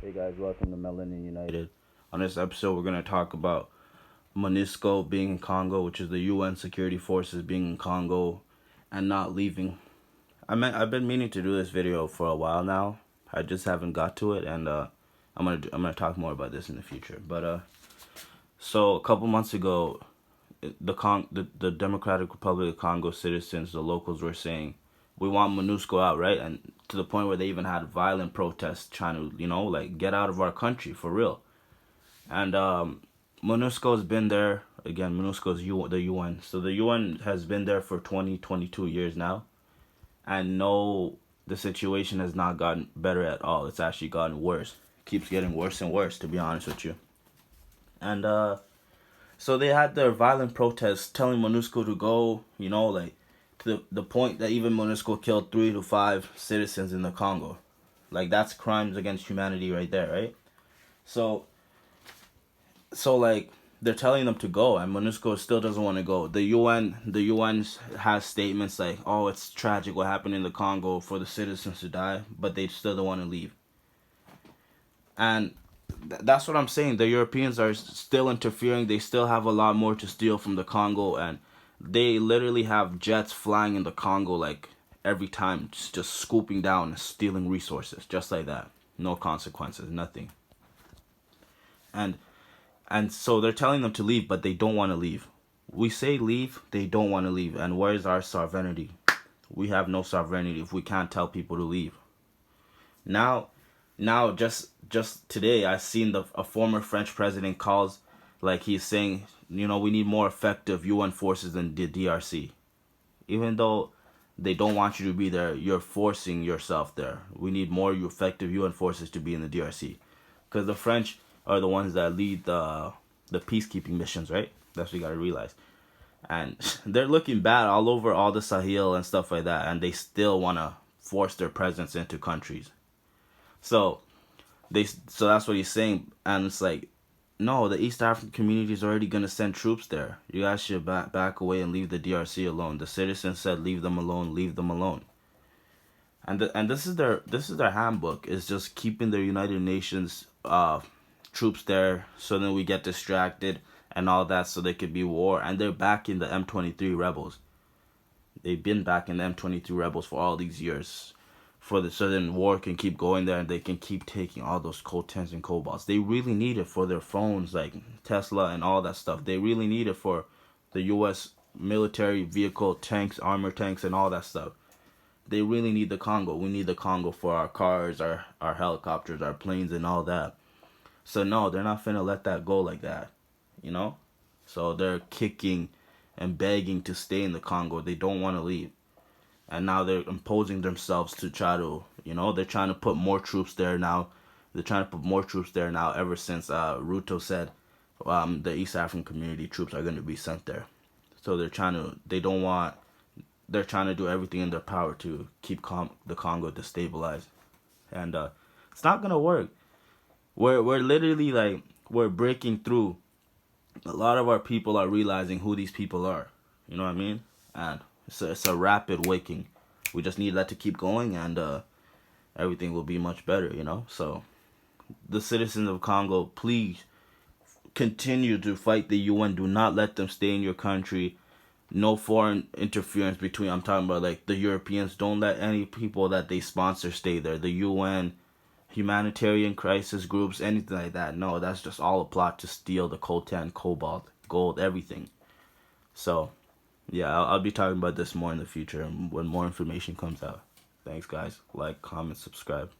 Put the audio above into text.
Hey guys, welcome to Melanin United. On this episode, we're going to talk about MONUSCO being in Congo, which is the UN security forces being in Congo and not leaving. I've been meaning to do this video for a while now. I just haven't got to it, and I'm gonna talk more about this in the future. So a couple months ago, the Democratic Republic of Congo citizens, the locals, were saying we want MONUSCO out, right? And to the point where they even had violent protests trying to, get out of our country for real. And MONUSCO's been there again. MONUSCO's the UN, so the UN has been there for 22 years now, and no, the situation has not gotten better at all. It's actually gotten worse. It keeps getting worse and worse, to be honest with you. And so they had their violent protests telling MONUSCO to go, to the point that even MONUSCO killed 3 to 5 citizens in the Congo. Like, that's crimes against humanity right there, right? So like, they're telling them to go, and MONUSCO still doesn't want to go. The UN has statements like, oh, it's tragic what happened in the Congo for the citizens to die, but they still don't want to leave. And that's what I'm saying. The Europeans are still interfering. They still have a lot more to steal from the Congo, and they literally have jets flying in the Congo like every time, just scooping down and stealing resources, just like that. No consequences, nothing. And so they're telling them to leave, but they don't want to leave. We say leave, they don't want to leave. And where's our sovereignty? We have no sovereignty if we can't tell people to leave. Now, just today, I seen a former French president calls, like, he's saying, we need more effective UN forces than the DRC. Even though they don't want you to be there, you're forcing yourself there. We need more effective UN forces to be in the DRC, because the French are the ones that lead the peacekeeping missions, right? That's what you gotta realize. And they're looking bad all over all the Sahel and stuff like that, and they still wanna force their presence into countries. So that's what he's saying, and it's like, no, the East African community is already gonna send troops there. You guys should back away and leave the DRC alone. The citizens said, leave them alone, leave them alone. And this is their handbook, is just keeping the United Nations troops there, so then we get distracted and all that, so there could be war. And they're backing the M23 rebels. They've been backing the M23 rebels for all these years, so then war can keep going there, and they can keep taking all those coltans and cobalts. They really need it for their phones, like Tesla and all that stuff. They really need it for the U.S. military vehicle tanks, armor tanks, and all that stuff. They really need the Congo. We need the Congo for our cars, our helicopters, our planes, and all that. So no, they're not finna let that go like that, So they're kicking and begging to stay in the Congo. They don't want to leave. And now they're imposing themselves to try to, they're trying to put more troops there now. They're trying to put more troops there now ever since Ruto said the East African community troops are going to be sent there. So they're trying to do everything in their power to keep the Congo destabilized. And it's not going to work. We're literally, like, we're breaking through. A lot of our people are realizing who these people are. You know what I mean? And it's a rapid waking. We just need that to keep going, and everything will be much better, So the citizens of Congo, please continue to fight the UN. Do not let them stay in your country. No foreign interference between, I'm talking about, like, the Europeans. Don't let any people that they sponsor stay there. The UN, humanitarian crisis groups, anything like that. No, that's just all a plot to steal the coltan, cobalt, gold, everything. So, yeah, I'll be talking about this more in the future when more information comes out. Thanks, guys. Like, comment, subscribe.